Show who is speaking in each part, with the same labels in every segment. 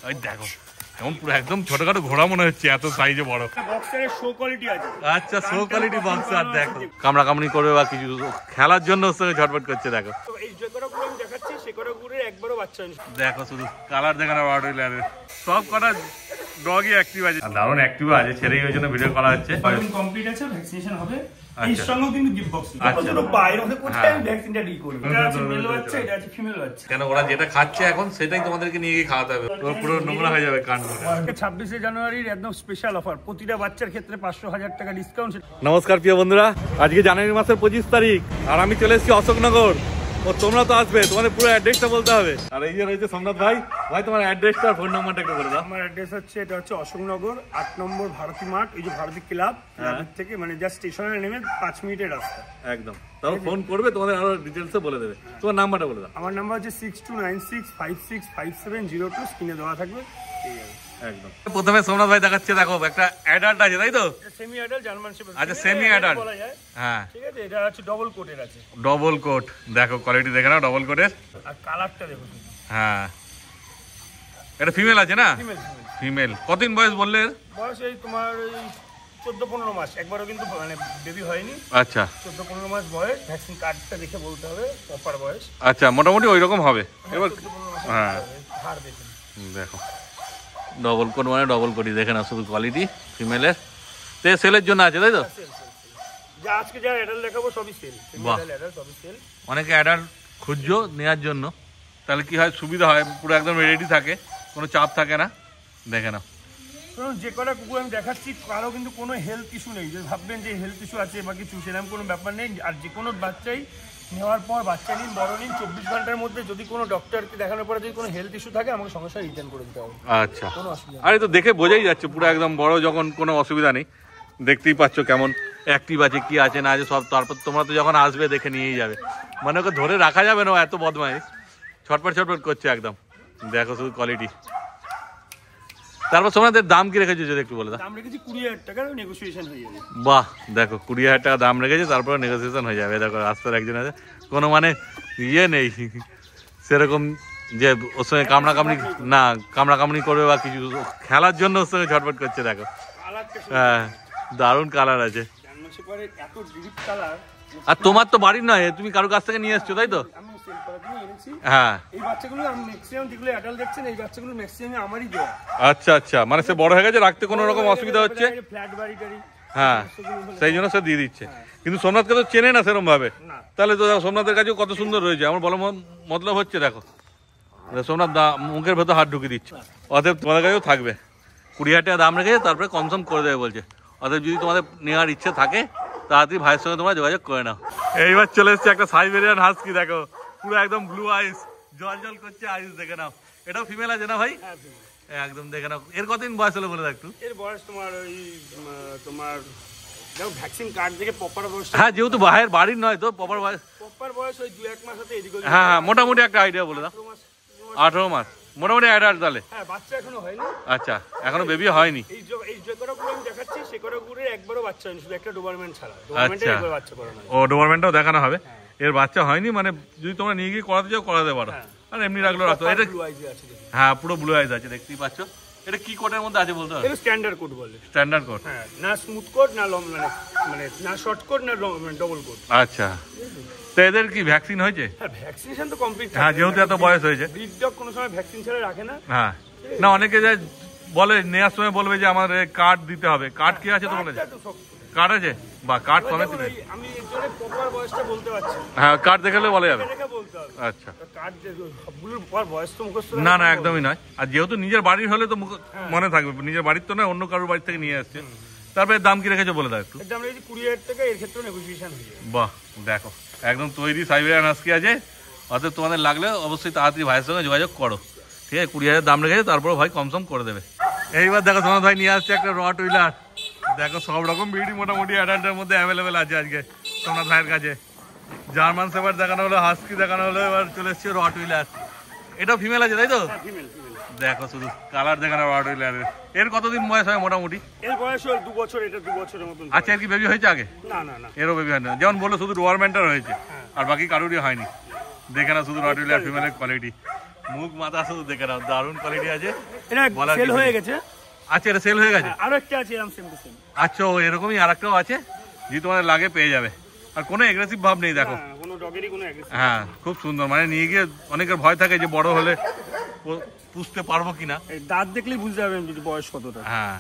Speaker 1: ওই দেখো এখন পুরো একদম ছোটখাটো ঘোড়া মনে হচ্ছে, এত সাইজে বড়।
Speaker 2: বক্সারের শো কোয়ালিটি আছে।
Speaker 1: আচ্ছা, শো কোয়ালিটি বক্সার। দেখো কামড়া কামড়ি করবে বা কিছু খেলার জন্য ওর সঙ্গে ঝটপট করছে। দেখো
Speaker 2: এই যে কটা গুলো আমি দেখাচ্ছি সে কটা গুলোর একবারও বাচ্চা হয়নি।
Speaker 1: দেখো শুধু কালার দেখে না রটওয়িলারের সব কটা ডগই অ্যাক্টিভ আছে, দারুণ অ্যাক্টিভ আছে, ছেড়েই ওই জন্য ভিডিও করা হচ্ছে।
Speaker 2: কমপ্লিট আছে, ভ্যাকসিনেশন হবে। এই সঙ্গে কিন্তু গিফট বক্স আছে। পুরো বাইরে মধ্যে কোথায় আমি ভ্যাকসিনটা রি করব। এটা আছে মেল বাচ্চা, এটা আছে ফিমেল বাচ্চা।
Speaker 1: কেন ওরা যেটা খাচ্ছে এখন সেটাই তোমাদেরকে নিয়ে গিয়ে খাওয়াতে হবে, পুরো নোংরা হয়ে যাবে কাণ্ড।
Speaker 2: 26শে জানুয়ারির একদম স্পেশাল অফার, প্রতিটা বাচ্চার ক্ষেত্রে 500,000 টাকা ডিসকাউন্ট।
Speaker 1: নমস্কার প্রিয় বন্ধুরা, আজকে জানুয়ারি মাসের 25 তারিখ আর আমি চলে এসেছি অশোকনগর। ও তোমরা তো আসবে, তোমাদের পুরো অ্যাড্রেসটা বলতে হবে। আর এই যে রয়েছে সোমনাথ ভাই। ভাই তোমার অ্যাড্রেসটা আর ফোন নাম্বারটা একটু বলে দাও।
Speaker 2: আমার অ্যাড্রেস হচ্ছে, এটা হচ্ছে অশোকনগর 8 নম্বর ভারতী মাঠ, এই যে ভারতী ক্লাবের থেকে মানে জাস্ট স্টেশনে নেমে 5 মিনিটের রাস্তা একদম।
Speaker 1: তাও ফোন করবে, তোমাদের আরো ডিটেইলসে বলে দেবে। তোমার নাম্বারটা বলে দাও।
Speaker 2: আমার নাম্বার হচ্ছে 6296565702, স্ক্রিনে দেওয়া থাকবে। ঠিক আছে
Speaker 1: একদম। প্রথমে সোমনাথ ভাই দেখাচ্ছে, দেখো একটা অ্যাডাল্ট আছে তাই তো?
Speaker 2: Semi adult German shepherd.
Speaker 1: আচ্ছা, সেমি অ্যাডাল্ট
Speaker 2: বলা যায়।
Speaker 1: হ্যাঁ
Speaker 2: ঠিক আছে, এটা হচ্ছে ডবল কোটের আছে।
Speaker 1: ডবল কোট, দেখো কোয়ালিটি দেখে নাও ডবল কোটের।
Speaker 2: আর কালারটা দেখো।
Speaker 1: হ্যাঁ, এটা ফিমেল আছে না? ফিমেল। কতদিন বয়স বললে?
Speaker 2: বয়স এই তোমার 14-15 মাস, একবারও কিন্তু মানে বেবি হয়নি।
Speaker 1: আচ্ছা,
Speaker 2: 14-15 মাস বয়স। ভ্যাকসিন কার্ডটা দেখে বলতে হবে প্রপার বয়স।
Speaker 1: আচ্ছা, মোটামুটি ওই রকম হবে। এবার হ্যাঁ দেখো ডবল কোট মানে ডবল কোটই দেখে না, শুধু কোয়ালিটি ফিমেলের। তে সেলের জন্য আছে তাই তো?
Speaker 2: যা আজকে যা অ্যাডাল্ট দেখাবো সবই সেল। অ্যাডাল্ট সবই সেল।
Speaker 1: অনেকে অ্যাডাল্ট খুঁজছো নেওয়ার জন্য, তাহলে কি হয় সুবিধা হয়, পুরো একদম রেডি থাকে, কোনো চাপ থাকে না। দেখে নাও
Speaker 2: যে কটা কুকুর আমি দেখাচ্ছি কারো কিন্তু কোনো হেলথ ইস্যু নেই, যে ভাববেন যে হেলথ ইস্যু আছে বা কিছু, সেরকম কোনো ব্যাপার নেই। আর যে কোনো বাচ্চাই নেওয়ার পর, বাচ্চা নিন বড় নিন, 24 ঘন্টার মধ্যে যদি কোনো ডক্টরকে দেখানোর পরে যদি কোনো হেলথ ইস্যু থাকে আমাকে সঙ্গে সঙ্গে রিটার্ন করে দিতে হবে।
Speaker 1: আচ্ছা, আরে তো দেখে বোঝাই যাচ্ছে পুরো একদম বড়, যখন কোনো অসুবিধা নেই। দেখতেই পাচ্ছ কেমন অ্যাক্টিভ আছে, কি আছে না আছে সব। তারপর তোমরা তো যখন আসবে দেখে নিয়েই যাবে, মানে ওকে ধরে রাখা যাবে না, এত বদমাইশ, ছটপট ছটপট করছে একদম। দেখো শুধু কোয়ালিটি। তারপর তোমাদের দাম কি রেখেছো যদি একটু বলে দাও।
Speaker 2: দাম রেখেছি 20,000 টাকা, নেগোসিয়েশন হয়ে যাবে।
Speaker 1: বাহ, দেখো 20,000 টাকা দাম রেখেছে, তারপরে নেগোসিয়েশন হয়ে যাবে। দেখো রাস্তার একজন আছে, কোনো মানে ইয়ে নেই সেরকম যে ওর সঙ্গে কামড়াকামড়ি না, কামড়াকামড়ি করবে বা কিছু খেলার জন্য ওর সঙ্গে ঝটপট করছে। দেখো হ্যাঁ, দারুণ কালার আছে। আর তোমার তো বাড়ির নয়, তুমি কারো কাছ থেকে নিয়ে এসছো তাই তো? হ্যাঁ, এই বাচ্চাগুলো আমি ম্যাক্সিমাম যেগুলো অ্যাডাল্ট দেখছেন, এই বাচ্চাগুলো ম্যাক্সিমাম আমারই দেওয়া। আচ্ছা আচ্ছা, মানে সে বড় হয়ে গেছে, রাখতে কোনো রকম অসুবিধা হচ্ছে, ফ্ল্যাট বাড়ি টাড়ি, হ্যাঁ সেই জন্য সে দিয়ে দিচ্ছে। কিন্তু সোমনাথকে তো চেনে না সেরকম ভাবে, তাহলে তো সোমনাথের কাছেও কত সুন্দর রয়েছে। আমার বলো মতলব হচ্ছে, দেখো সোমনাথ মুখের ভেতর হাত ঢুকিয়ে দিচ্ছে। অতএব তোমাদের কাছেও থাকবে। 20,000 টাকা দাম রেখেছে, তারপরে কমসম করে দেবে বলছে। অতএব যদি তোমাদের নেওয়ার ইচ্ছে থাকে তাড়াতাড়ি ভাইয়ের সঙ্গে তোমরা যোগাযোগ করে নাও। এইবার চলে এসছে একটা সাইবেরিয়ান হাস্কি, দেখো পুরো একদম ব্লু আইস, জল জল করছে আইস, দেখে নাও। এটাও ফিমেল আছে না ভাই? একদম দেখে নাও। এর কতদিন বয়স হলো বলে দাও একটু। এর বয়স তোমার ওই তোমার ভ্যাকসিন কার্ড থেকে প্রপার বয়স, হ্যাঁ যেহেতু ভাইয়ের বাড়ির নয় তো প্রপার বয়স ওই 2-1 মাস হতে এদিকে। হ্যাঁ হ্যাঁ, মোটামুটি একটা আইডিয়া বলে দাও। 18 মাস মোটামুটি অ্যাডাল্ট তাহলে। হ্যাঁ, বাচ্চা এখনো হয়নি। আচ্ছা, এখনো বেবি হয়নি। এই যে কটা গুলো আমি দেখাচ্ছি সে কটা গুলোর একবারও বাচ্চা হয়নি, শুধু একটা ডোবারমেন্ট ছাড়া। ডোবারমেন্টে একবার বাচ্চা করানো। ও, ডোবারমেন্টটাও দেখানো হবে। এর বাচ্চা হয়নি, মানে যদি তোমরা নিয়ে গিয়ে করাতে চাও করাতে পারো, আর এমনি রাখলেও রাখতে। এটা হ্যাঁ পুরো ব্লু আইজ আছে, দেখতেই পাচ্ছ। এটা কি কোটের মধ্যে আছে বলতে হবে? এটা স্ট্যান্ডার্ড কোট বলে। স্ট্যান্ডার্ড কোট, হ্যাঁ, না স্মুথ কোট না লং, মানে না শর্ট কোট না ডবল কোট। আচ্ছা, তো এদের কি ভ্যাকসিন হয়েছে? হ্যাঁ, ভ্যাকসিনেশন তো কমপ্লিট। হ্যাঁ, যেহেতু এত বয়স হয়েছে। ব্রিড ডগ কোনো সময় ভ্যাকসিন ছাড়া রাখে না। হ্যাঁ, না অনেকে যে বলে নেওয়ার সময় বলবে যে আমার কার্ড দিতে হবে। কার্ড কি আছে তোমার কাছে? কার্ড আছে বা কার্ড সমেত? আমি এর প্রপার বয়সটা বলতে পারছি। হ্যাঁ, কার্ড দেখালে বলা যাবে। আচ্ছা, কার্ড সবগুলোর পর বয়স তো মুখস্থ না? না একদমই নয়। আর যেহেতু নিজের বাড়ির হলে তো মনে থাকবে, নিজের বাড়ির তো নয়, অন্য কারোর বাড়ি থেকে নিয়ে আসছে। তারপরে দাম কি রেখেছো বলে দাও একটু। দাম রেখেছি 20,000 টাকা, এর ক্ষেত্রে নেগোসিয়েশন হয়ে যাবে। বাহ, দেখো একদম তৈরি সাইবেরিয়ান হাস্কি আছে। অতএব তোমাদের লাগলে অবশ্যই তাড়াতাড়ি ভাইয়ের সঙ্গে যোগাযোগ করো। ঠিক আছে, 20,000 দাম রেখেছে, তারপরে ভাই কমসম করে দেবে। এইবার দেখো সোমনাথ ভাই নিয়ে আসছে একটা রটওয়িলার। দেখো সব রকম ব্রিডই মোটামুটি অ্যাডাল্টের মধ্যে অ্যাভেলেবেল আছে আজকে সোমনাথ ভাইয়ের কাছে। জার্মান শেপার্ড দেখানো হলো, হাস্কি দেখানো হলো, এবার চলে এসছে রটওয়িলার। এটাও ফিমেল আছে তাই তো? দেখো শুধু কালার দেখানো রটওয়িলারের। এর কতদিন বয়স হয় মোটামুটি? এর বয়স 2 বছর, এটা 2 বছরের মতন। আচ্ছা, এর কি বেবি হয়েছে আগে? না না না, এরও বেবি হয় না। যেমন বললো শুধু ডোয়ারমেন্টার হয়েছে, আর বাকি কারোরই হয়নি। দেখে না শুধু রটওয়িলার ফিমেলের কোয়ালিটি। মুখ মাথা শুধু দেখে নাও, দারুণ কোয়ালিটি আছে।
Speaker 2: এটা সেল হয়ে গেছে।
Speaker 1: আচ্ছা, এটা সেল হয়ে গেছে।
Speaker 2: আরো একটা আছে এরকম সেম টু সেম।
Speaker 1: আচ্ছা, এরকমই আরেকটাও আছে, যদি তোমাদের লাগে পেয়ে যাবে। আর কোনো এগ্রেসিভ ভাব নেই দেখো,
Speaker 2: কোনো ডগেরই কোনো এগ্রেসিভ।
Speaker 1: হ্যাঁ, খুব সুন্দর। মানে নিয়ে গিয়ে অনেকের ভয় থাকে যে বড় হলে পুষতে পারবো কিনা।
Speaker 2: দাঁত দেখলেই বুঝতে পারবেন যদি বয়স কতটা।
Speaker 1: হ্যাঁ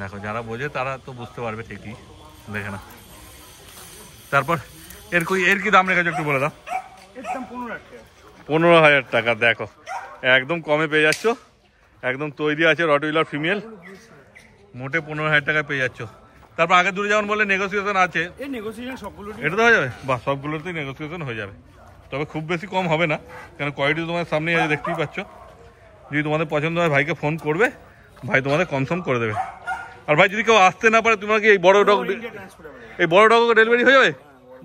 Speaker 1: দেখো, যারা বোঝে তারা তো বুঝতে পারবে ঠিকই, দেখে না। তারপর এর কি দাম রেখেছো একটু বলে দাও।
Speaker 2: একদম 15,000 টাকা।
Speaker 1: 15,000 টাকা, দেখো একদম কমে পেয়ে যাচ্ছ। একদম তৈরি আছে রটউইলার ফিমেল, মোটে 15,000 টাকায় পেয়ে যাচ্ছ। তারপর আগে দূরে যেমন বললে নেগোসিয়েশন আছে,
Speaker 2: এই নেগোসিয়েশন সবগুলো
Speaker 1: এটা তো হয়ে যাবে। বাহ, সবগুলোতেই নেগোসিয়েশন হয়ে যাবে, তবে খুব বেশি কম হবে না, কারণ কোয়ালিটি তোমার সামনেই আছে, দেখতেই পাচ্ছ। যদি তোমাদের পছন্দ হয় ভাইকে ফোন করবে, ভাই তোমাদের কনফার্ম করে দেবে। আর ভাই যদি কেউ আসতে না পারে, তোমার কি এই বড় ডগ ডেলিভারি হয়ে যাবে?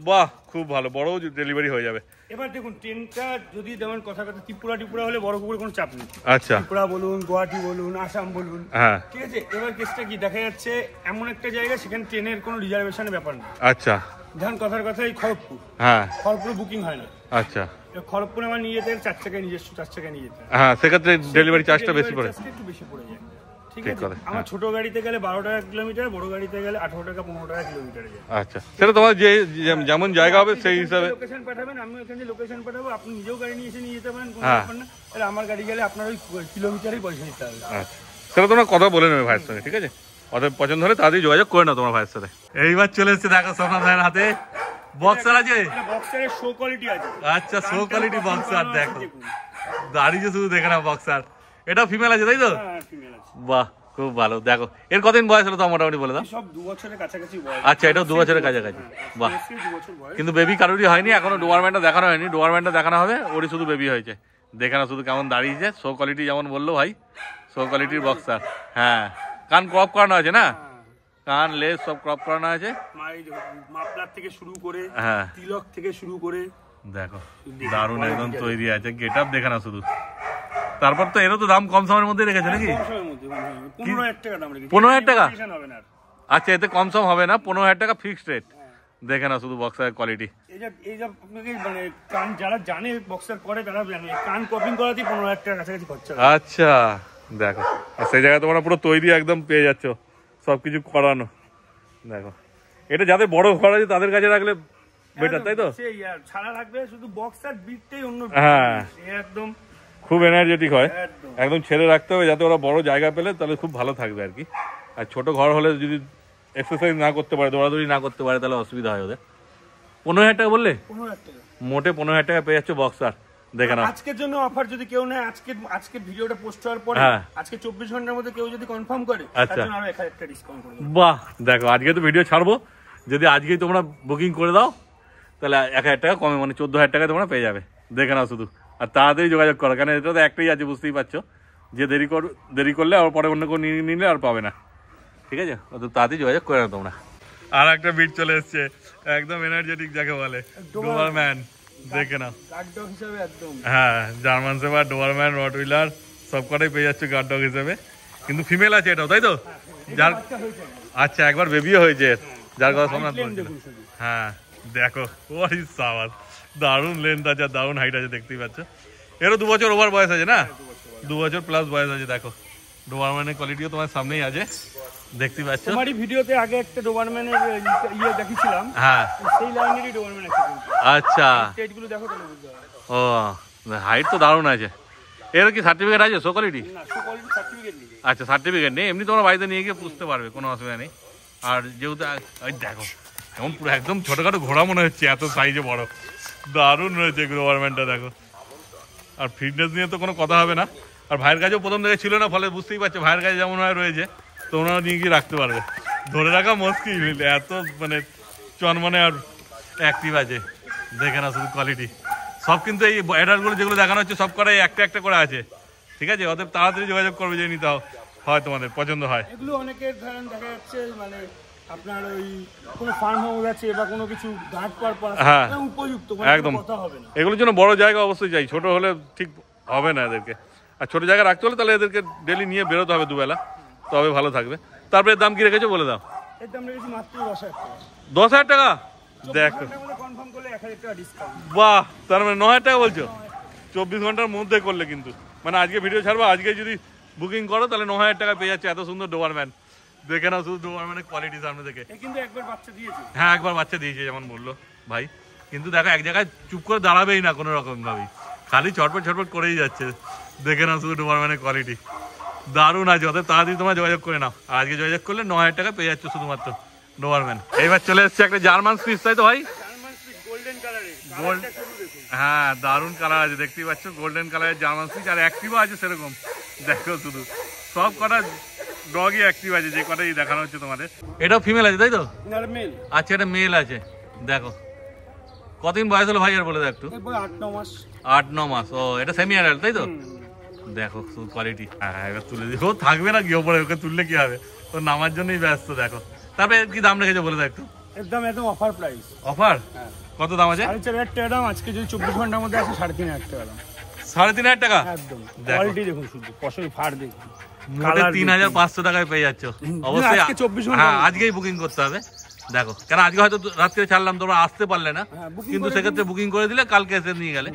Speaker 1: বাহ, খুব ভালো, বড়ও ডেলিভারি হয়ে যাবে।
Speaker 2: এবার দেখুন ট্রেনটা যদি যেমন কথা ত্রিপুরা হলে বড় কুকুরের কোনো চাপ নেই।
Speaker 1: আচ্ছা,
Speaker 2: ত্রিপুরা বলুন, গুয়াহাটি বলুন, আসাম বলুন,
Speaker 1: হ্যাঁ
Speaker 2: ঠিক আছে। এবার কেসটা কি দেখা যাচ্ছে, এমন একটা জায়গা সেখানে ট্রেনের কোনো রিজার্ভেশনের ব্যাপার নেই।
Speaker 1: আচ্ছা,
Speaker 2: ধরুন কথার কথা এই খড়গপুর,
Speaker 1: হ্যাঁ
Speaker 2: খড়গপুরে বুকিং হয় না।
Speaker 1: আচ্ছা,
Speaker 2: খড়গপুরে আমার নিয়ে যেতে 4 টাকায়, নিজস্ব 4 টাকায় নিয়ে যেতে,
Speaker 1: হ্যাঁ, সেক্ষেত্রে ডেলিভারি চার্জটা বেশি পড়ে,
Speaker 2: একটু বেশি পড়ে যায়, ঠিক
Speaker 1: ঠিক
Speaker 2: আছে।
Speaker 1: কথা,
Speaker 2: আমার ছোট গাড়িতে গেলে 12 টাকা কিলোমিটার, বড় গাড়িতে গেলে 18 টাকা 15 টাকা কিলোমিটারে যায়।
Speaker 1: আচ্ছা, সেটা তোমার যে যেমন জায়গা হবে সেই হিসাবে
Speaker 2: লোকেশন পাঠাবেন, আমি ওখানে লোকেশন পাঠাবো, আপনি নিজেও গাড়ি নিয়ে এসে নিয়ে যেতে পারেন, কোনো ব্যাপার না। তাহলে আমার গাড়ি গেলে আপনার ওই কিলোমিটারই পয়সা দিতে হবে।
Speaker 1: আচ্ছা, সেটা তোমরা কথা বলে নেবে ভাইয়ের সঙ্গে, ঠিক আছে। অতএব পছন্দ হলে তাড়াতাড়ি যোগাযোগ করে নাও তোমার ভাইয়ের সাথে। এইবার চলে এসেছে, দেখো সোমনাথ ভাইয়ের হাতে বক্সার আছে।
Speaker 2: বক্সারের শো কোয়ালিটি আছে।
Speaker 1: আচ্ছা, শো কোয়ালিটি বক্সার, দেখো দাঁড়িয়ে শুধু দেখে না বক্সার। এটা ফিমেল আছে তাই তো?
Speaker 2: হ্যাঁ, ফিমেল আছে।
Speaker 1: বাহ, খুব ভালো। দেখো এর কতদিন বয়স হলো তো মোটামুটি বলে দাও।
Speaker 2: সব 2 বছরের কাছাকাছি বয়স।
Speaker 1: আচ্ছা, এটাও 2 বছরের কাছাকাছি। বাহ,
Speaker 2: 2 বছর বয়স।
Speaker 1: কিন্তু বেবি কারোরই হয়নি এখনো, ডোয়ারম্যানটা দেখানো হয়নি। ডোয়ারম্যানটা দেখানো হবে, ওরই শুধু বেবি হয়েছে। দেখে না শুধু কেমন দাঁড়িয়েছে, শো কোয়ালিটি যেমন বললো ভাই, শো কোয়ালিটির বক্সার। হ্যাঁ, কান ক্রপ করানো আছে না, কান লেজ সব ক্রপ করানো আছে।
Speaker 2: মাফলার থেকে শুরু করে,
Speaker 1: হ্যাঁ,
Speaker 2: তিলক থেকে শুরু করে,
Speaker 1: দেখো দারুণ একদম তৈরি আছে। গেট আপ দেখে না শুধু। তারপর তো এরও তো দাম কম সময়ের মধ্যে রেখেছে নাকি?
Speaker 2: 15,000 টাকা দাম রেখেছি।
Speaker 1: 15,000 টাকা?
Speaker 2: হবে না।
Speaker 1: আচ্ছা, এতে কম সম হবে না, 15,000 টাকা ফিক্সড রেট। দেখে না শুধু বক্সারের কোয়ালিটি।
Speaker 2: এই যে আপনাকে মানে কান যারা জানে বক্সার করে তারা জানে, কান কপিং করাতেই 15,000 টাকা কাছাকাছি খরচা।
Speaker 1: আচ্ছা, দেখো, আর সেই জায়গায় তোমরা পুরো তৈরি একদম পেয়ে যাচ্ছ, সবকিছু করানো। দেখো, এটা যাদের বড় ঘর আছে তাদের কাছে রাখলে বেটার, তাই তো?
Speaker 2: সেই ছাড়া রাখবে, শুধু বক্সার বিটটাই অন্য।
Speaker 1: হ্যাঁ,
Speaker 2: একদম
Speaker 1: খুব এনার্জেটিক হয়, একদম ছেড়ে রাখতে হবে যাতে ওরা বড় জায়গা পেলে তাহলে খুব ভালো থাকবে আর কি। আর ছোট ঘর হলে যদি এক্সারসাইজ না করতে পারে, দৌড়াদৌড়ি না করতে পারে, তাহলে অসুবিধা হয় ওদের। 15,000 টাকা বললে?
Speaker 2: 15,000 টাকা
Speaker 1: মোটে 15,000 টাকা পেয়ে যাচ্ছে বক্সার। দেখে নাও,
Speaker 2: আজকের জন্য অফার, যদি কেউ নেয় আজকে ভিডিওটা পোস্ট হওয়ার পরে, আজকে 24 ঘন্টার মধ্যে কেউ যদি কনফার্ম করে, তার জন্য আরো 1000 টাকা ডিসকাউন্ট করে দেব।
Speaker 1: বাহ, দেখো আজকে তো ভিডিও ছাড়বো, যদি আজকেই তোমরা বুকিং করে দাও তাহলে 1000 টাকা কমে, মানে 14,000 টাকা তোমরা পেয়ে যাবে। দেখে নাও শুধু, আর তাড়াতাড়ি যোগাযোগ করো, কারণ এটা তো একটাই আছে, বুঝতেই পারছো। যে দেরি করলে আর পরে অন্য কেউ নিয়ে নিলে আর পাবে না, ঠিক আছে। অত তাড়াতাড়ি যোগাযোগ করে নাও তোমরা। আর একটা বিট চলে এসছে, একদম এনার্জেটিক যাকে বলে, ডোবারম্যান। দেখে নাও,
Speaker 2: গার্ড ডগ হিসেবে একদম।
Speaker 1: হ্যাঁ, জার্মান শেপার্ড, ডোবারম্যান, রটউইলার সব কটাই পেয়ে যাচ্ছে গার্ড ডগ হিসেবে। কিন্তু ফিমেল আছে এটাও, তাই তো? যার আচ্ছা, একবার বেবিও হয়েছে, যার কথা সোমনাথ বলছিল। হ্যাঁ, দেখো ওয়াট ইজ সাওয়ার, দারুণ লেন্থ আছে, দারুণ হাইট আছে, দেখতেই পাচ্ছ। এরও 2 বছর ওভার বয়স আছে না, 2 বছর প্লাস বয়স আছে। দেখো ডোবারম্যানের কোয়ালিটিও তোমার সামনেই আছে, দেখতেই পাচ্ছ।
Speaker 2: তোমারই ভিডিওতে আগে একটা ডোবারম্যানের ইয়ে দেখিয়েছিলাম,
Speaker 1: হ্যাঁ,
Speaker 2: সেই লাইনেরই ডোবারম্যান আছে।
Speaker 1: আচ্ছা,
Speaker 2: স্টেটগুলো দেখো তাহলে বুঝতে পারবে।
Speaker 1: ও, হাইট তো দারুণ আছে। এর কি সার্টিফিকেট আছে, শো কোয়ালিটি?
Speaker 2: না, শো কোয়ালিটি সার্টিফিকেট নেই।
Speaker 1: আচ্ছা, সার্টিফিকেট নেই, এমনি তোমার বাড়িতে নিয়ে গিয়ে পুষতে পারবে, কোনো অসুবিধা নেই। আর যেহেতু ওই দেখো এমন পুরো একদম ছোটখাটো ঘোড়া মনে হচ্ছে, এত সাইজে বড়, দারুণ রয়েছে গভর্নমেন্টটা, দেখো। আর ফিটনেস নিয়ে তো কোনো কথা হবে না। আর ভাইয়ের কাছেও প্রথম থেকে ছিল না, ফলে বুঝতেই পারছো ভাইয়ের কাছে যেমন হয় রয়েছে, তোমরা নিয়ে গিয়ে রাখতে পারবে। ধরে রাখা মুশকিল, এত মানে চনমনে আর অ্যাক্টিভ আছে। দেখে না শুধু কোয়ালিটি, সব কিন্তু এই অ্যাডাল্টগুলো যেগুলো দেখানো হচ্ছে সব কটাই একটা একটা করে আছে, ঠিক আছে। অতএব তাড়াতাড়ি যোগাযোগ করবে যদি নিতে হয়, তোমাদের পছন্দ হয়।
Speaker 2: এগুলো অনেকের ধরেন দেখা যাচ্ছে মানে আপনার ওই কোনো ফার্ম হাউস আছে বা কোনো কিছু গার্ড পারপাস,
Speaker 1: হ্যাঁ,
Speaker 2: উপযুক্ত,
Speaker 1: একদম
Speaker 2: কথা হবে না।
Speaker 1: এগুলোর জন্য বড় জায়গা অবশ্যই চাই, ছোট হলে ঠিক হবে না এদেরকে। আর ছোট জায়গা রাখতে হলে তাহলে এদেরকে ডেলি নিয়ে বেরোতে হবে দুবেলা, তবে ভালো থাকবে। তারপরে দাম কি রেখেছো বলে দাও।
Speaker 2: এর দাম রেখেছি মাত্র 10,000 টাকা।
Speaker 1: 10,000 টাকা? দেখো,
Speaker 2: কনফার্ম করলে 1000 টাকা ডিসকাউন্ট।
Speaker 1: বাহ, তার মানে 9,000 টাকা বলছো? 24 ঘন্টার মধ্যে করলে কিন্তু, মানে আজকে ভিডিও ছাড়বো, আজকে যদি বুকিং করো তাহলে 9000 টাকা পেয়ে যাচ্ছে। এত সুন্দর ডোবারম্যান, দেখে নাও শুধু ডোবারম্যানের কোয়ালিটি সামনে দেখে।
Speaker 2: কিন্তু একবার বাচ্চা দিয়েছে,
Speaker 1: হ্যাঁ একবার বাচ্চা দিয়েছে যেমন বললো ভাই, কিন্তু দেখো এক জায়গায় চুপ করে দাঁড়াবেই না কোনো রকম ভাবেই, খালি ছটপট ছটপট করেই যাচ্ছে। দেখে নাও শুধু ডোবারম্যানের কোয়ালিটি দারুণ আছে। অত তাড়াতাড়ি তোমরা যোগাযোগ করে নাও, আজকে যোগাযোগ করলে 9000 টাকা পেয়ে যাচ্ছে শুধুমাত্র ডোবারম্যান। এইবার চলে এসছে একটা জার্মান স্পিচ, তাই তো ভাই? হ্যাঁ দারুণ কালার আছে, দেখতেই পাচ্ছ গোল্ডেন কালারের জার্মান স্পিচ, আর অ্যাক্টিভও আছে সেরকম। দেখো শুধু সব কটা ডগই অ্যাক্টিভ আছে, যে কটাই দেখানো হচ্ছে তোমাদের। এটাও ফিমেল আছে তাই তো? আচ্ছা এটা মেল আছে। দেখো কতদিন বয়স হলো ভাই আর বলে দাও একটু। 8-9 মাস। ও এটা সেমি অ্যাডাল্ট তাই তো? দেখো শুধু কোয়ালিটি। হ্যাঁ এবার তুলে দিও, থাকবে না কি ওপরে, ওকে তুললে কি হবে, ও নামার জন্যই ব্যস্ত। দেখো তারপরে কি দাম রেখেছে বলে দাও একটু।
Speaker 2: একদম অফার প্রাইস।
Speaker 1: অফার কত দাম আছে?
Speaker 2: 4,500 টাকা দাম। আজকে যদি 24 ঘন্টার মধ্যে আসে 3,500 টাকা দাম।
Speaker 1: 3,500 টাকা
Speaker 2: একদম। কোয়ালিটি দেখুন, শুধু পশম ফাড় দেখুন,
Speaker 1: মোটে 3,500 টাকায় পেয়ে যাচ্ছ। অবশ্যই হ্যাঁ আজকেই বুকিং করতে হবে। দেখো কেন আজকে হয়তো রাত্রে ছাড়লাম, তোমরা আসতে পারলে না, কিন্তু সেক্ষেত্রে বুকিং করে দিলে কালকে এসে নিয়ে গেলে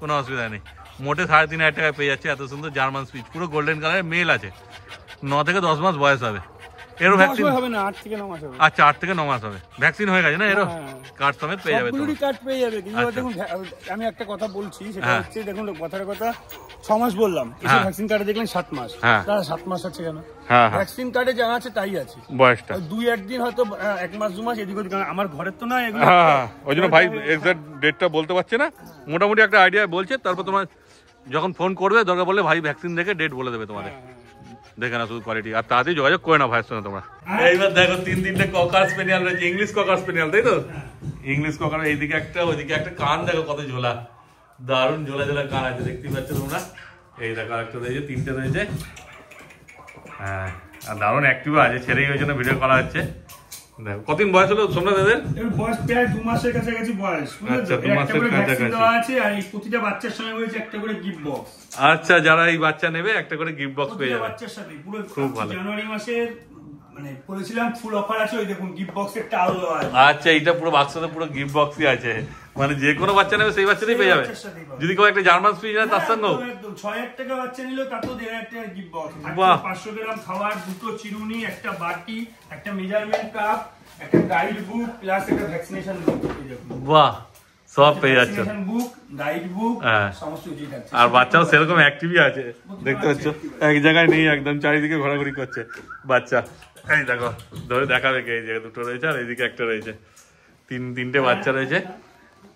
Speaker 1: কোনো অসুবিধা নেই। মোটে 3,500 টাকায় পেয়ে যাচ্ছে এত সুন্দর জার্মান স্পিচ, পুরো গোল্ডেন কালারের মেল আছে। 9 থেকে 10 মাস বয়স হবে। এরও ভ্যাকসিন হবে না, 8 থেকে 9 মাস হবে। আচ্ছা 8 থেকে 9 মাস হবে, ভ্যাকসিন হয়ে গেছে না এরও? কার্ড সমেত পেয়ে যাবে,
Speaker 2: সবগুলোরই কার্ড পেয়ে যাবে। কিন্তু দেখুন আমি একটা কথা বলছি, সেটা হচ্ছে দেখুন কথার কথা 6 মাস বললাম, এসে ভ্যাকসিন কার্ডে দেখলেন 7 মাস। তাহলে 7 মাস আছে কেন? ভ্যাকসিন কার্ডে যা আছে তাই আছে, বয়সটা 2-1 দিন হয়তো 1 মাস 2 মাস এদিক ওদিক, আমার ঘরের তো না এগুলো।
Speaker 1: ওই জন্য ভাই এক্সাক্ট ডেটটা বলতে পারছে না, মোটামুটি একটা আইডিয়া বলছে। তারপর তোমার যখন ফোন করবে দরকার বললে ভাই ভ্যাকসিন দেখে ডেট বলে দেবে তোমাদের। দেখে না শুধু কোয়ালিটি, আর তাড়াতাড়ি যোগাযোগ করে না ভাইয়ের সঙ্গে তোমরা। এইবার দেখো 3-3টে ককার স্পেনিয়াল রয়েছে, ইংলিশ ককার স্পেনিয়াল তাই তো? ইংলিশ ককার, এইদিকে একটা ওইদিকে একটা, কান দেখো কত ঝোলা, দারুণ ঝোলা ঝোলা কান আছে, দেখতেই পাচ্ছ তোমরা। এই দেখো একটা রয়েছে, 3টে রয়েছে। হ্যাঁ আর দারুণ অ্যাক্টিভ আছে, ছেড়েই ওই জন্য ভিডিও করা হচ্ছে। দেখো কতদিন বয়স হলো সোমনাথ দাদের?
Speaker 2: বয়স প্রায় 2 মাসের কাছাকাছি বয়স।
Speaker 1: আচ্ছা 2 মাসের কাছাকাছি
Speaker 2: আছে, আর এই প্রতিটা বাচ্চার সঙ্গে রয়েছে একটা করে গিফট বক্স।
Speaker 1: আচ্ছা যারা এই বাচ্চা নেবে একটা করে গিফট বক্স পেয়ে যাবে
Speaker 2: বাচ্চার সাথে। পুরো
Speaker 1: খুব ভালো।
Speaker 2: জানুয়ারি মাসের মানে বলেছিলাম ফুল অফার আছে, ওই দেখুন গিফট বক্সের টাল দেওয়া আছে।
Speaker 1: আচ্ছা এটা পুরো বাচ্চাদের পুরো গিফট বক্সই আছে, মানে যে কোনো বাচ্চা নেবে সেই বাচ্চাটাই পেয়ে যাবে। যদি কেউ একটা জার্মান স্পিচ নেয় তার সঙ্গে
Speaker 2: একদম 6,000 টাকা বাচ্চা নিল, তাতেও 1,500 টাকা গিফট বক্স। 500 গ্রাম খাবার, 2টো চিরুনি, একটা বাটি, একটা মেজারমেন্ট কাপ, একটা গাইড বুক, প্লাস একটা ভ্যাকসিনেশন বুক।
Speaker 1: বাহ সব পেয়ে যাচ্ছে,
Speaker 2: বুক, গাইড বুক, সমস্ত কিছু থাকছে।
Speaker 1: আর বাচ্চাও সেরকম অ্যাক্টিভই আছে, দেখতে পাচ্ছ এক জায়গায় নেই, একদম চারিদিকে ঘোরাঘুরি করছে বাচ্চা। এই দেখো ধরে দেখাবে, এই জায়গায় 2টো রয়েছে আর এইদিকে একটা রয়েছে, 3টে বাচ্চা রয়েছে।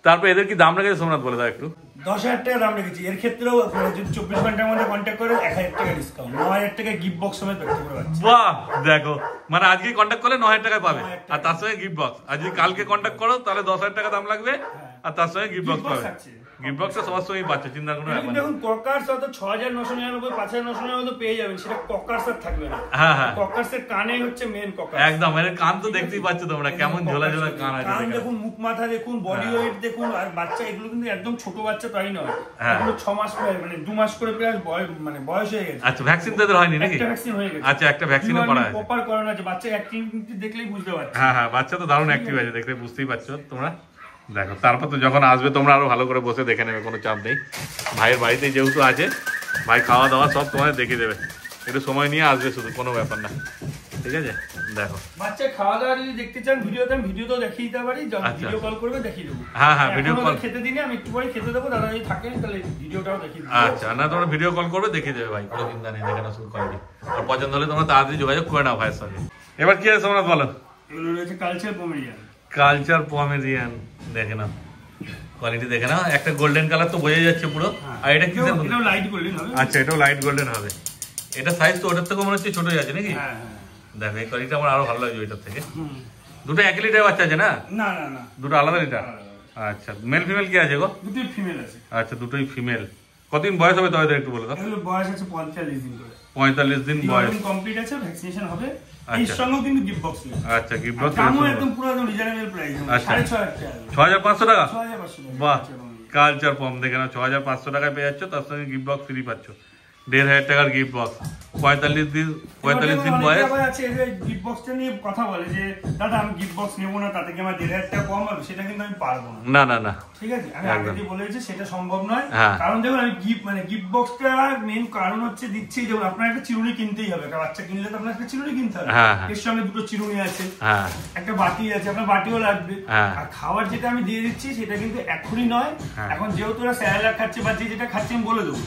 Speaker 1: তারপর এদের কি দাম রেখেছে সোমনাথ বলে দাও একটু।
Speaker 2: 10,000 টাকা দাম রেখেছি। এর ক্ষেত্রেও যদি 24 ঘন্টার মধ্যে কন্ট্যাক্ট করে 1,000 টাকা ডিসকাউন্ট, 9,000 টাকা গিফট বক্স সমেত ব্যক্ত করে পাচ্ছি।
Speaker 1: বাহ দেখো, মানে আজকে কন্ট্যাক্ট করলে 9,000 টাকায় পাবে, আর তার সঙ্গে গিফট বক্স। আর যদি কালকে কন্ট্যাক্ট করো তাহলে 10,000 টাকা দাম লাগবে, আর তার সঙ্গে গিফট বক্স পাবে। গিফট বক্সটা সবার সঙ্গেই পাচ্ছে, চিন্তা কোনো ব্যাপার না।
Speaker 2: দেখুন ককার্স হয়তো 6,999 5,999 পেয়ে যাবেন, সেটা ককার্স আর থাকবে না।
Speaker 1: হ্যাঁ হ্যাঁ
Speaker 2: ককার্সের কানে হচ্ছে মেন ককার্স,
Speaker 1: একদম। এর কান তো দেখতেই পাচ্ছ তোমরা, কেমন ঝোলা ঝোলা কান আছে,
Speaker 2: কান দেখুন, মুখ মাথা দেখুন, বডি ওয়েট দেখুন। আর বাচ্চা এগুলো কিন্তু একদম ছোট বাচ্চা তাই নয়, এগুলো 6 মাস মানে 2 মাস করে প্রায় মানে বয়স হয়ে গেছে।
Speaker 1: আচ্ছা ভ্যাকসিন তো হয়নি নাকি?
Speaker 2: একটা ভ্যাকসিন হয়ে গেছে।
Speaker 1: আচ্ছা একটা ভ্যাকসিনও করা আছে,
Speaker 2: প্রপার করানো আছে। বাচ্চা অ্যাক্টিভিটি দেখলেই বুঝতে পারছো।
Speaker 1: হ্যাঁ হ্যাঁ বাচ্চা তো দারুণ অ্যাক্টিভ আছে, দেখলে বুঝতেই পারছো তোমরা। দেখো তারপর তো যখন আসবে তোমরা আরো ভালো করে বসে দেখে নেবে, কোনো চাপ নেই। ভাইয়ের বাড়িতে যেহেতু আছে, ভাই খাওয়া দাওয়া সব তোমাদের দেখিয়ে দেবে, একটু সময় নিয়ে আসবে শুধু, কোনো ব্যাপার না, ঠিক আছে? দেখো
Speaker 2: বাচ্চা খাওয়া দাওয়া যদি দেখতে চান ভিডিওতে, আমি ভিডিও তো দেখিয়ে দিতে পারি, ভিডিও কল করবে দেখিয়ে দেবো।
Speaker 1: হ্যাঁ হ্যাঁ ভিডিও কল
Speaker 2: খেতে দিনে আমি একটু পরে খেতে দেবো, দাদা যদি থাকেন তাহলে ভিডিওটাও দেখিয়ে দেবো।
Speaker 1: আচ্ছা না তোমরা ভিডিও কল করবে দেখিয়ে দেবে ভাই, কোনো চিন্তা নেই, দেখানো শুরু করবে। আর পছন্দ হলে তোমরা তাড়াতাড়ি যোগাযোগ করে নাও ভাইয়ের সঙ্গে। এবার কি আছে তোমরা বলো।
Speaker 2: এগুলো রয়েছে কালচার পমেরিয়ান।
Speaker 1: কালচার পমেরিয়ান দেখে নাও, কোয়ালিটি দেখে নাও, একটা গোল্ডেন কালার তো বোঝা যাচ্ছে পুরো। আর এটা কি?
Speaker 2: এটাও লাইট গোল্ডেন হবে।
Speaker 1: আচ্ছা এটাও লাইট গোল্ডেন হবে। এটা সাইজ তো ওটার থেকে মনে হচ্ছে ছোটই আছে নাকি?
Speaker 2: হ্যাঁ
Speaker 1: দেখো এই কোয়ালিটি আমার আরো ভালো লাগছে ওইটার থেকে। 2টো 1 লিটার বাচ্চা আছে না?
Speaker 2: না না না
Speaker 1: 2টো আলাদা লিটার। আচ্ছা মেল ফিমেল কি আছে গো?
Speaker 2: 2টোই ফিমেল আছে।
Speaker 1: আচ্ছা 2টোই ফিমেল। কতদিন বয়স হবে তাহলে একটু বলে দাও।
Speaker 2: এগুলো বয়স আছে 45 দিন করে।
Speaker 1: 45 দিন বয়স
Speaker 2: কমপ্লিট আছে, ভ্যাকসিনেশন হবে। এর সঙ্গে কিন্তু গিফট বক্স আছে।
Speaker 1: আচ্ছা গিফট বক্স
Speaker 2: দামও একদম পুরো রিজনেবল প্রাইস, 6,500 টাকা।
Speaker 1: 6,500 টাকা?
Speaker 2: 6,500 টাকা।
Speaker 1: বাহ কালচার পম দেখে নাও, 6,500 টাকায় পেয়ে যাচ্ছ, তার সঙ্গে গিফট বক্স ফ্রি পাচ্ছ। 1,500 টাকার গিফট বক্স, 45 দিন বয়স
Speaker 2: আছে। গিফট বক্সটা নিয়ে কথা বলে যে দাদা আমি গিফট বক্স নেবো না, তাতে কি আমার 1500 টাকা কম হবে, সেটা কিন্তু আমি পারবো না।
Speaker 1: না
Speaker 2: ঠিক আছে, আমি আগে দিয়ে বলেছি সেটা সম্ভব নয়। কারণ দেখুন আমি গিফট বক্সটা মেইন কারণ হচ্ছে দিচ্ছি, যেমন আপনার একটা চিরুনি কিনতেই হবে, একটা বাচ্চা কিনলে তো আপনার একটা চিরুনি কিনতে হবে, এর সঙ্গে দুটো চিরুনি আছে, একটা বাটি আছে, আপনার বাটিও লাগবে। আর খাবার যেটা আমি দিয়ে দিচ্ছি সেটা কিন্তু এখনই নয়, এখন যেহেতু ওরা স্যালাড খাচ্ছে বা যেটা খাচ্ছে আমি বলে দেবো।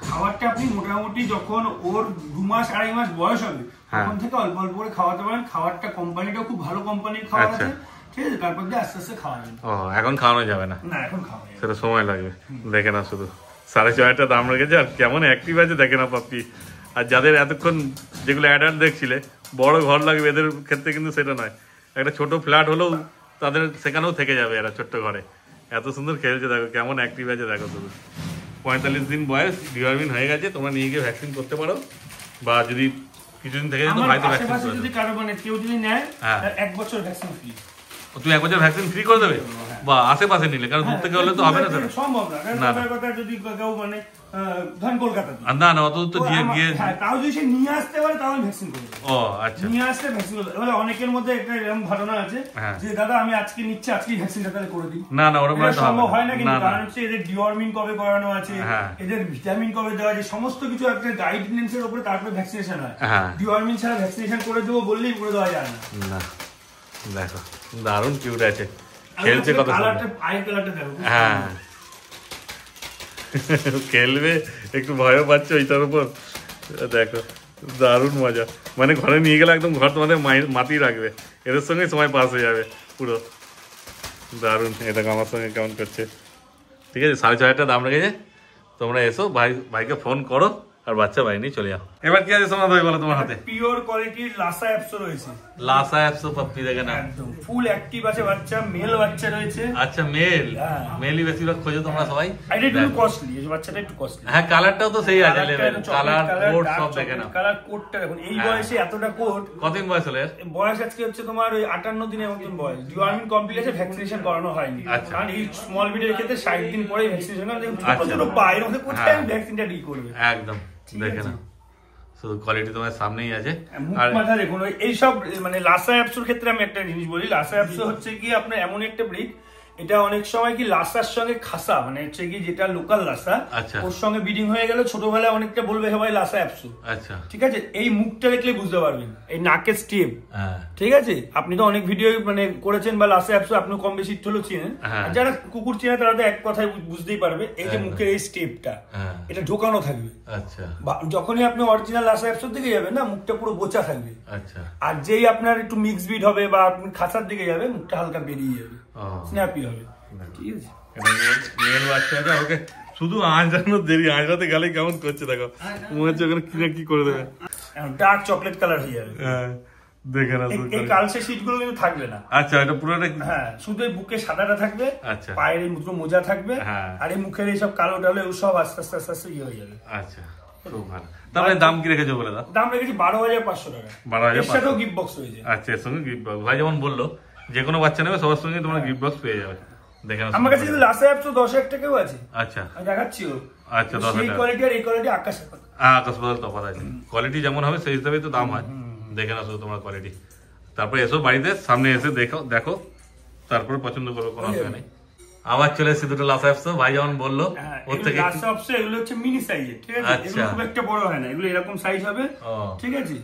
Speaker 2: খাবারটা আপনি মোটামুটি যখন ওর 2 মাস 2.5 মাস বয়স হবে তখন থেকে অল্প অল্প করে খাওয়াতে পারেন। খাবারটা কোম্পানিটাও খুব ভালো কোম্পানির খাবার আছে, ঠিক আছে, তারপর দিয়ে আস্তে আস্তে খাওয়াবেন।
Speaker 1: এখন খাওয়ানো যাবে না? না, এখন খাওয়ানো যাবে, সেটা সময় লাগবে। দেখে না শুধু 6,500 দাম রেখেছে, আর কেমন অ্যাক্টিভ আছে দেখে না পাপ্পি। আর যাদের এতক্ষণ যেগুলো অ্যাডাল্ট দেখছিলে বড় ঘর লাগবে, এদের ক্ষেত্রে কিন্তু সেটা নয়, একটা ছোট ফ্ল্যাট হলেও তাদের সেখানেও থেকে যাবে এরা ছোট্ট ঘরে। এত সুন্দর খেলছে দেখো, কেমন অ্যাক্টিভ আছে দেখো শুধু। 45 দিন বয়স, ডিওয়ার্মিন হয়ে গেছে, তোমরা নিয়ে গিয়ে ভ্যাকসিন করতে পারো, বা যদি কিছুদিন থেকে
Speaker 2: যদি কারো মানে কেউ যদি নেয় 1 বছর ভ্যাকসিন ফ্রি।
Speaker 1: তুমি 1 বছর ভ্যাকসিন ফ্রি করে দেবে? বা আশেপাশে নিলে, কারণ দূর থেকে হলে তো হবে না,
Speaker 2: সম্ভব না। কথা যদি কেউ মানে ধন কলকাতা
Speaker 1: না অত তো গিয়ে
Speaker 2: তাও যদি সে নিয়ে আসতে পারে তাহলে ভ্যাকসিন করে দেবে।
Speaker 1: ও আচ্ছা,
Speaker 2: নিয়ে আসতে ভ্যাকসিন করে দেবে। অনেকের মধ্যে একটা এরকম ধারণা আছে যে দাদা আমি আজকে নিচ্ছি, আজকেই ভ্যাকসিনটা তাহলে করে দিই।
Speaker 1: না ওরকম
Speaker 2: সম্ভব হয় না, কিন্তু কারণ হচ্ছে এদের ডিওয়ার্মিন কবে করানো আছে, এদের ভিটামিন কবে দেওয়া আছে, সমস্ত কিছু একটা গাইডলাইন্সের উপরে তারপরে ভ্যাকসিনেশন হয়। ডিওয়ার্মিন ছাড়া ভ্যাকসিনেশন করে দেবো বললেই করে দেওয়া যায় না।
Speaker 1: দেখো দারুণ কিউট আছে, খেলছে কত
Speaker 2: কালারটা, আই কালারটা দেখো।
Speaker 1: খেলবে, একটু ভয়ও পাচ্ছে ওইটার উপর। দেখো দারুণ মজা, মানে ঘরে নিয়ে গেলে একদম ঘর তোমাদের মাতিয়ে রাখবে, এদের সঙ্গে সময় পাস হয়ে যাবে পুরো। দারুণ। এটা আমার সঙ্গে কেমন করছে। ঠিক আছে, 6,500 দাম রেখেছে, তোমরা এসো, ভাইকে ফোন করো আর বাচ্চা ভাই নিয়ে চলে যাও। এবার কি আছে সোনা ভাই বলো তোমার হাতে?
Speaker 2: পিওর কোয়ালিটির লাসা অ্যাপসো রয়েছে।
Speaker 1: লাসা অ্যাপসো পাপ্পি দেখে না,
Speaker 2: একদম ফুল অ্যাক্টিভ আছে বাচ্চা, মেল বাচ্চা রয়েছে।
Speaker 1: আচ্ছা, মেলই বেশিরভাগ খোঁজো তোমরা সবাই।
Speaker 2: এটা একটু কস্টলি, এই বাচ্চাটা একটু কস্টলি।
Speaker 1: হ্যাঁ, কালারটাও তো সেই আছে, কালার কোড সব দেখে না।
Speaker 2: কালার কোডটা দেখুন, এই বয়সে এতটা কোড।
Speaker 1: কতদিন বয়স হলো?
Speaker 2: বয়স আজকে হচ্ছে তোমার ওই 58 দিনের মতন বয়স। ডিওয়ার্মিন কমপ্লিট আছে, ভ্যাকসিনেশন করানো হয়নি। কারণ এই স্মল বিটের ক্ষেত্রে 60 দিন পরে ভ্যাকসিনেশন করানো, ছোট ছোট বাইরে মধ্যে কোথায় ভ্যাকসিনটা ডি করবে।
Speaker 1: একদম দেখে না, শুধু কোয়ালিটি তোমার সামনেই আছে।
Speaker 2: আর মাথা দেখুন, এইসব মানে লাসা অ্যাপসোর ক্ষেত্রে আমি একটা জিনিস বলি, লাসা অ্যাপসো হচ্ছে কি আপনার এমন একটা ব্রিড, এটা অনেক সময় কি লাসার সঙ্গে খাসা, মানে হচ্ছে কি যেটা লোকাল লাসা, ওর সঙ্গে ব্রিডিং হয়ে গেল, ছোটবেলায় অনেকটা বলবে সবাই লাসা অ্যাপসো। আচ্ছা, ঠিক আছে, এই মুখটা দেখলে বুঝতে পারবেন, এই নাকের স্টেপ, ঠিক আছে, আপনি তো অনেক ভিডিও মানে করেছেন বা লাসা অ্যাপসো আপনি কম বেশি হলেও চিনেন, যারা কুকুর চিনে তারা তো এক কথায় বুঝতেই পারবে, এই যে মুখের এই স্টেপটা, এটা ঢোকানো থাকবে। আচ্ছা, যখনই আপনি অরিজিনাল লাসা অ্যাপসোর দিকে যাবেন না, মুখটা পুরো বোচা থাকবে। আচ্ছা, আর যেই আপনার একটু মিক্স ব্রিড হবে বা আপনি খাসার দিকে যাবে, মুখটা হালকা বেরিয়ে যাবে, স্ন্যাপি হবে। ঠিক আছে,
Speaker 1: মেল বাচ্চাটা ওকে শুধু আঁচড়ানোর দেরি, আঁচড়াতে গেলে কেমন করছে দেখো, মনে হচ্ছে ওখানে কি না কি করে দেবে,
Speaker 2: ডার্ক চকলেট কালার হয়ে যাবে।
Speaker 1: দেখে না,
Speaker 2: এই কালসে শীট গুলো কিন্তু থাকবে না।
Speaker 1: আচ্ছা, এটা পুরোটা
Speaker 2: হ্যাঁ, শুধু এই বুকে সাদাটা থাকবে, আচ্ছা, পায়ের এই দুটো মোজা থাকবে, আর এই মুখের এইসব কালো টালো সব আস্তে আস্তে আস্তে আস্তে ইয়ে হয়ে যাবে। আচ্ছা, খুব ভালো। তারপরে দাম কি রেখেছো বলে দাও? দাম রেখেছি 12,500 টাকা। 12,500, এর সাথেও গিফট বক্স রয়েছে। আচ্ছা, এর সঙ্গে গিফট বক্স, ভাই যেমন বললো যে কোনো বাচ্চা নেবে সবার সঙ্গে তোমরা গিফট বক্স পেয়ে যাবে। দেখেন আমার কাছে কিন্তু লাসা অ্যাপসো 10,000 টাকাও আছে। আচ্ছা, আমি দেখাচ্ছি। আচ্ছা, 10,000 টাকা। এই কোয়ালিটি আর এই কোয়ালিটি আকাশ পাতাল তফাৎ আছে। কোয়ালিটি যেমন হবে সেই হিসাবে তো দাম হয়। দেখে নাও তোমরা কোয়ালিটি, তারপরে এসো বাড়িতে, সামনে এসে দেখো, তারপরে পছন্দ করবে, কোনো অসুবিধা নেই। আবার চলে এসেছি দুটো লাসা অ্যাপসো, ভাই যেমন বললো ওর থেকে। লাসা অ্যাপসো এগুলো হচ্ছে মিনি সাইজের, ঠিক আছে, এগুলো খুব একটা বড় হয় না, এগুলো এরকম সাইজ হবে, ঠিক আছে।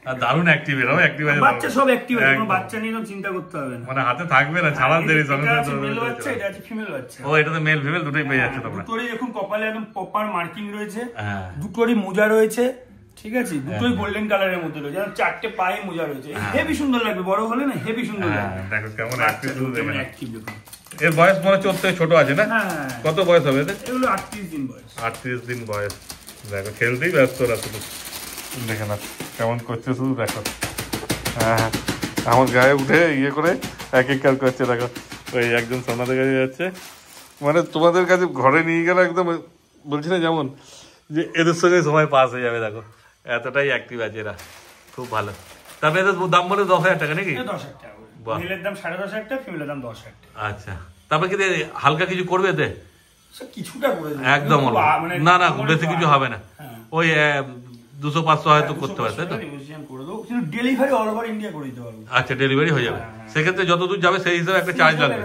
Speaker 2: আর দারুণ অ্যাক্টিভ, এরাও অ্যাক্টিভ আছে, বাচ্চা সব অ্যাক্টিভ আছে, কোনো বাচ্চা নিয়ে চিন্তা করতে হবে না, মানে হাতে থাকবে না, ছাড়া দেরি সঙ্গে সঙ্গে মেল বাচ্চা, এটা আছে ফিমেল বাচ্চা। ও, এটা তো মেল ফিমেল দুটোই পেয়ে যাচ্ছে তোমরা। দুটোরই এখন কপালে একদম প্রপার মার্কিং রয়েছে, দুটোরই মোজা রয়েছে, ঠিক আছে, দুটোই গোল্ডেন কালারের মধ্যে রয়েছে, আর 4টে পায়ে মোজা রয়েছে, হেভি সুন্দর লাগবে, বড় হলে না হেভি সুন্দর লাগবে। দেখো কেমন অ্যাক্টিভ, কেমন অ্যাক্টিভ দেখুন। এর বয়স মনে হচ্ছে ওর থেকে ছোট আছে না? কত বয়স হবে এদের? এগুলো 38 দিন বয়স। 38 দিন বয়স। দেখো খেলতেই ব্যস্ত ওরা শুধু, দেখে না কেমন করছে শুধু দেখো। হ্যাঁ, আমার গায়ে উঠে ইয়ে করে এক এক কাজ করছে দেখো। ওই একজন সোনাদের কাছে যাচ্ছে, মানে তোমাদের কাছে ঘরে নিয়ে গেলে একদম বলছি না যেমন যে এদের সঙ্গে সময় পাস হয়ে যাবে, দেখো এতটাই অ্যাক্টিভ আছে এরা, খুব ভালো। তারপরে এদের দাম বলে 10,000 টাকা নাকি? 10,000 টাকা, মেলের দাম 5,500 টাকা, ফিমেলের দাম 10,000 টাকা। আচ্ছা, তারপরে কি হালকা কিছু করবে এতে? কিছুটা করে একদম না, বেশি কিছু হবে না, ওই
Speaker 1: 200-500 হয়তো করতে পারে, তাই তো?
Speaker 2: ডেলিভারি অল ওভার ইন্ডিয়া করে দিতে পারবো।
Speaker 1: আচ্ছা, ডেলিভারি হয়ে যাবে। সেক্ষেত্রে যতদূর যাবে সেই হিসাবে একটা চার্জ লাগবে।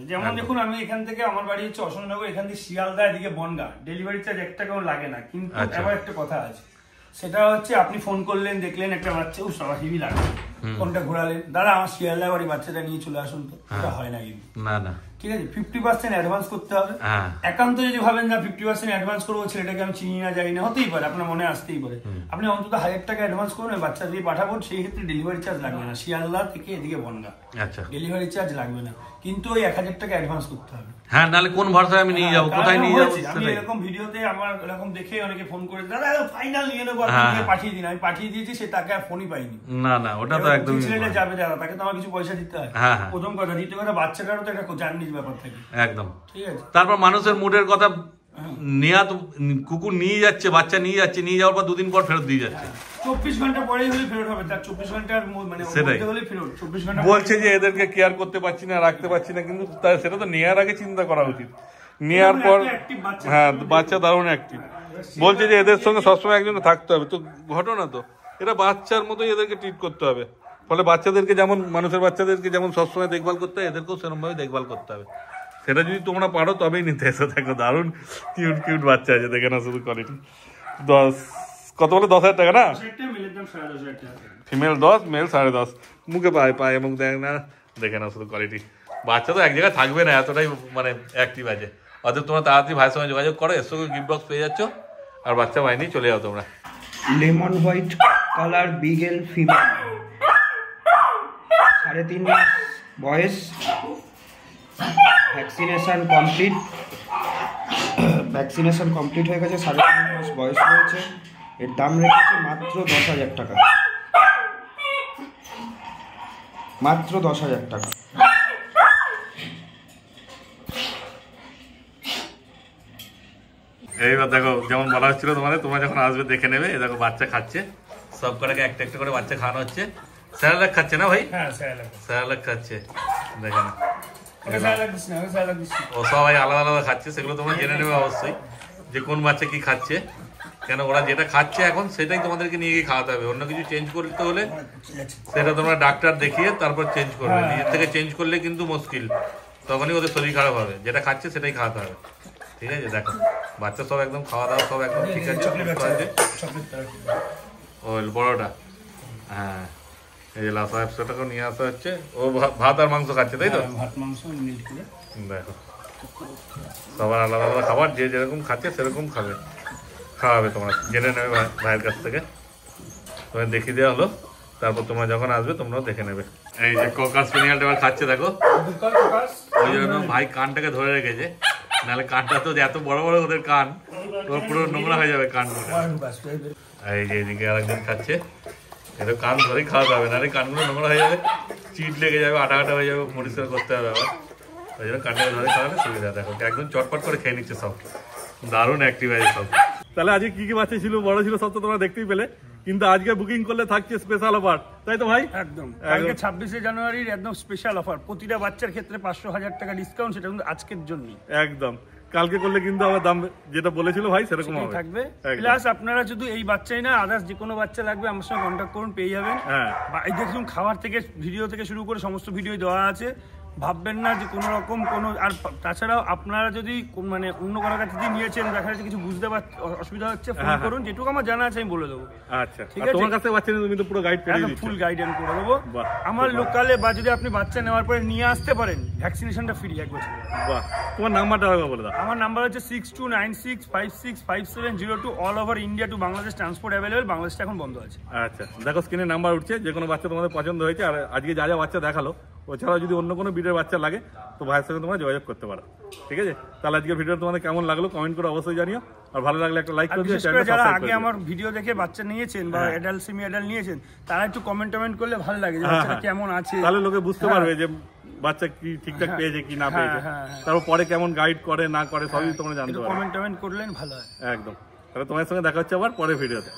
Speaker 2: যেমন দেখুন, আমি এখান থেকে, আমার বাড়ি হচ্ছে অশোকনগর, এখান থেকে শিয়ালদা এদিকে বনগাঁ, ডেলিভারি চার্জ 1 টাকাও লাগে না। কিন্তু এবার একটা কথা আছে, সেটা হচ্ছে আপনি ফোন করলেন, দেখলেন একটা বাচ্চা সারা হেভি লাগবে, ফোনটা ঘোরালেন, দাদা আমার শিয়ালদা বাড়ি, বাচ্চাটা নিয়ে চলে আসুন, তো এটা হয় না কিন্তু।
Speaker 1: না,
Speaker 2: ঠিক আছে, 50% অ্যাডভান্স করতে হবে। একান্ত যদি ভাবেন না 50% অ্যাডভান্স করবো, ছেলেটাকে আমি চিনি না জানি না, হতেই পারে, আপনার মনে আসতেই পারে, আপনি অন্তত 1000 টাকা অ্যাডভান্স করুন, বাচ্চা দিয়ে পাঠাবো, সেই ক্ষেত্রে ডেলিভারি চার্জ লাগবে না। শিয়ালদা থেকে এদিকে বনগাঁ, আচ্ছা, ডেলিভারি চার্জ লাগবে না, কিন্তু ওই 1000 টাকা অ্যাডভান্স করতে হবে।
Speaker 1: হ্যাঁ, নাহলে কোন ভরসায় আমি নিয়ে যাবো, কোথায় নিয়ে যাবো?
Speaker 2: আমি এরকম ভিডিওতে আমার এরকম দেখে অনেকে ফোন করে, দাদা ফাইনাল নিয়ে নেবো, পাঠিয়ে দিন। আমি পাঠিয়ে দিয়েছি, সে টাকা আর ফোনই পাইনি।
Speaker 1: না, ওটা তো একদম
Speaker 2: ছেলেটা যাবে দাদা, তাকে তো আমার কিছু পয়সা দিতে হয়, প্রথম কথা। দ্বিতীয় কথা, বাচ্চাটারও তো একটা জার্নির ব্যাপার থাকে,
Speaker 1: একদম।
Speaker 2: ঠিক আছে।
Speaker 1: তারপর মানুষের মুডের কথা, কুকুর নিয়ে যাচ্ছে, বাচ্চা নিয়ে যাচ্ছে, নিয়ে যাওয়ার পর 2 দিন পর ফেরত দিয়ে যাচ্ছে।
Speaker 2: 24 ঘন্টা পরেই হলে ফেরত হবে, তার 24 ঘন্টার মানে মধ্যে হলে ফেরত। 24 ঘন্টা
Speaker 1: বলছে যে এদেরকে কেয়ার করতে পারছি না, রাখতে পারছি না, কিন্তু সেটা তো নেওয়ার আগে চিন্তা করা উচিত। নেওয়ার পর হ্যাঁ, বাচ্চা দারুণ অ্যাক্টিভ। বলছে যে এদের সঙ্গে সবসময় একজন থাকতে হবে, তো ঘটনা তো এটা বাচ্চার মতোই এদেরকে ট্রিট করতে হবে। ফলে বাচ্চাদেরকে যেমন, মানুষের বাচ্চাদেরকে যেমন সবসময় দেখভাল করতে হয়, এদেরকেও সেরকমভাবে দেখভাল করতে হবে। সেটা যদি তোমরা পারো তবেই নিতে এসে। দেখো দারুণ কিউট বাচ্চা আছে, দেখে না শুধু কোয়ালিটি। 10 কত বলে? 10,000 টাকা না? Female 10, male 10.5। মুখে পায়ে মুখ দেখ না, দেখে না শুধু কোয়ালিটি। বাচ্চা তো এক জায়গায় থাকবে না, এতটাই মানে অ্যাক্টিভ আছে। অতএব তোমরা তাড়াতাড়ি ভাইয়ের সঙ্গে যোগাযোগ করো, এর সঙ্গে গিফট বক্স পেয়ে যাচ্ছ, আর বাচ্চা বাহিনী চলে যাও তোমরা।
Speaker 3: লেমন হোয়াইট কালার বিগেল ফিমেল, 3.5 মাস বয়স, ভ্যাকসিনেশন কমপ্লিট হয়ে গেছে, 3.5 মাস বয়স রয়েছে। এর দাম রেখেছে মাত্র 10,000 টাকা, মাত্র 10,000 টাকা।
Speaker 1: এইবার দেখো, যেমন বলা হচ্ছিল তোমাদের, তোমরা যখন আসবে দেখে নেবে। এই দেখো বাচ্চা খাচ্ছে, সব কটাকে একটা একটা করে বাচ্চা খাওয়ানো হচ্ছে। স্যালাড খাচ্ছে না ভাই?
Speaker 2: হ্যাঁ,
Speaker 1: স্যালাড খাচ্ছে, দেখেন।
Speaker 2: ও
Speaker 1: সবাই আলাদা আলাদা খাচ্ছে, সেগুলো তোমরা জেনে নেবে অবশ্যই, যে কোন বাচ্চা কি খাচ্ছে। কেন ওরা যেটা খাচ্ছে এখন, সেটাই তোমাদেরকে নিয়ে গিয়ে খাওয়াতে হবে। অন্য কিছু চেঞ্জ করতে হলে সেটা তোমরা ডাক্তার দেখিয়ে তারপর চেঞ্জ করবে। নিজের থেকে চেঞ্জ করলে কিন্তু মুশকিল, তখনই ওদের শরীর খারাপ হবে। যেটা খাচ্ছে সেটাই খাওয়াতে হবে, ঠিক আছে? দেখো বাচ্চা সব একদম খাওয়া দাওয়া সব একদম ঠিক আছে। ওই বড়টা, হ্যাঁ, এই যে লাসা একশোটাকে নিয়ে আসা হচ্ছে। ও ভাত আর মাংস খাচ্ছে, তাই তো? দেখো সবার আলাদা আলাদা খাবার, যে যেরকম খাচ্ছে সেরকম খাওয়াবে। তোমরা জেনে নেবে ভাইয়ের কাছ থেকে, তোমার দেখিয়ে দেওয়া হলো। তারপর তোমরা যখন আসবে তোমরাও দেখে নেবে। এই যে ককাস স্পেনিয়ালটা এবার খাচ্ছে, দেখো। ওই জন্য ভাই কানটাকে ধরে রেখেছে, নাহলে কানটা তো এত বড় বড় ওদের কান, তোমার পুরো নোংরা হয়ে যাবে কান। এই যে এদিকে আরেকজন খাচ্ছে, এটা কান ধরেই খাওয়াতে হবে, নাহলে কানগুলো নোংরা হয়ে যাবে, চিট লেগে যাবে, আটা হয়ে যাবে, পরিষ্কার করতে হবে আবার। ওই জন্য কানটাকে ধরে খাওয়ালে সুবিধা। দেখো একদম চটপট করে খেয়ে নিচ্ছে সব, দারুণ অ্যাক্টিভ আছে সব। তাহলে আজকে কি কি বাচ্চা ছিল, বড় ছিল, সব তো তোমরা দেখতেই পেলে। কিন্তু আজকে বুকিং করলে থাকছে স্পেশাল অফার, তাই তো ভাই?
Speaker 2: একদম, কালকে 26শে জানুয়ারির একদম স্পেশাল অফার, প্রতিটা বাচ্চার ক্ষেত্রে 500,000 টাকা ডিসকাউন্ট, সেটা কিন্তু আজকের জন্য।
Speaker 1: একদম, কালকে করলে কিন্তু আবার দাম যেটা বলেছিল ভাই সেরকম হবে
Speaker 2: থাকবে। প্লাস আপনারা শুধু এই বাচ্চাই না, আদার্স যে কোনো বাচ্চা লাগবে আমার সঙ্গে কন্ট্যাক্ট করুন, পেয়ে যাবেন। এই দেখুন, খাবার থেকে ভিডিও থেকে শুরু করে সমস্ত ভিডিও দেওয়া আছে। ভাববেন না যে কোনো রকম কোনো, আর তাছাড়াও আপনারা যদি মানে অন্য কারো কাছে যদি নিয়েছেন, দেখা যাচ্ছে কিছু বুঝতে অসুবিধা হচ্ছে, ফোন করুন, যেটুকু আমার জানা আছে আমি বলে দেবো।
Speaker 1: আচ্ছা, ঠিক আছে? তোমার কাছে বাচ্চা নিয়ে তুমি তো পুরো গাইড করে দিচ্ছ,
Speaker 2: ফুল গাইড আমি করে দেবো আমার লোকালে। বা যদি আপনি বাচ্চা নেওয়ার পরে নিয়ে আসতে পারেন, ভ্যাকসিনেশনটা ফ্রি 1 বছর।
Speaker 1: বাহ, তোমার নাম্বারটা বলে দাও।
Speaker 2: আমার নাম্বার হচ্ছে 6296565702। All over India to Bangladesh transport available. বাংলাদেশটা এখন বন্ধ আছে।
Speaker 1: আচ্ছা, দেখো স্ক্রিনে নাম্বার উঠছে, যে কোনো বাচ্চা তোমাদের পছন্দ হয়েছে, আর আজকে যা যা বাচ্চা দেখালো, ওছাড়াও যদি অন্য কোনো ভিডিওর বাচ্চা লাগে তো ভাইয়ের সঙ্গে তোমরা যোগাযোগ করতে পারো, ঠিক আছে? তাহলে আজকের ভিডিও তোমাদের কেমন লাগলো কমেন্ট করে অবশ্যই জানিও, আর ভালো লাগলে একটা লাইক করে দিও।
Speaker 2: যারা আগে আমার ভিডিও দেখে বাচ্চা নিয়েছেন বা অ্যাডাল্ট সেমি অ্যাডাল্ট নিয়েছেন, তারা একটু কমেন্ট করলে ভালো লাগে যে বাচ্চাটা কেমন আছে,
Speaker 1: তাহলে লোকে বুঝতে পারবে যে বাচ্চা কি ঠিকঠাক পেয়েছে কি না পেয়েছে। তারপর পরে কেমন গাইড করে না করে সবই তোমরা জানতে পারবে।
Speaker 2: কমেন্ট করলেন ভালো হয়।
Speaker 1: একদম। তাহলে তোমার সঙ্গে দেখা হচ্ছে আবার পরের ভিডিওতে।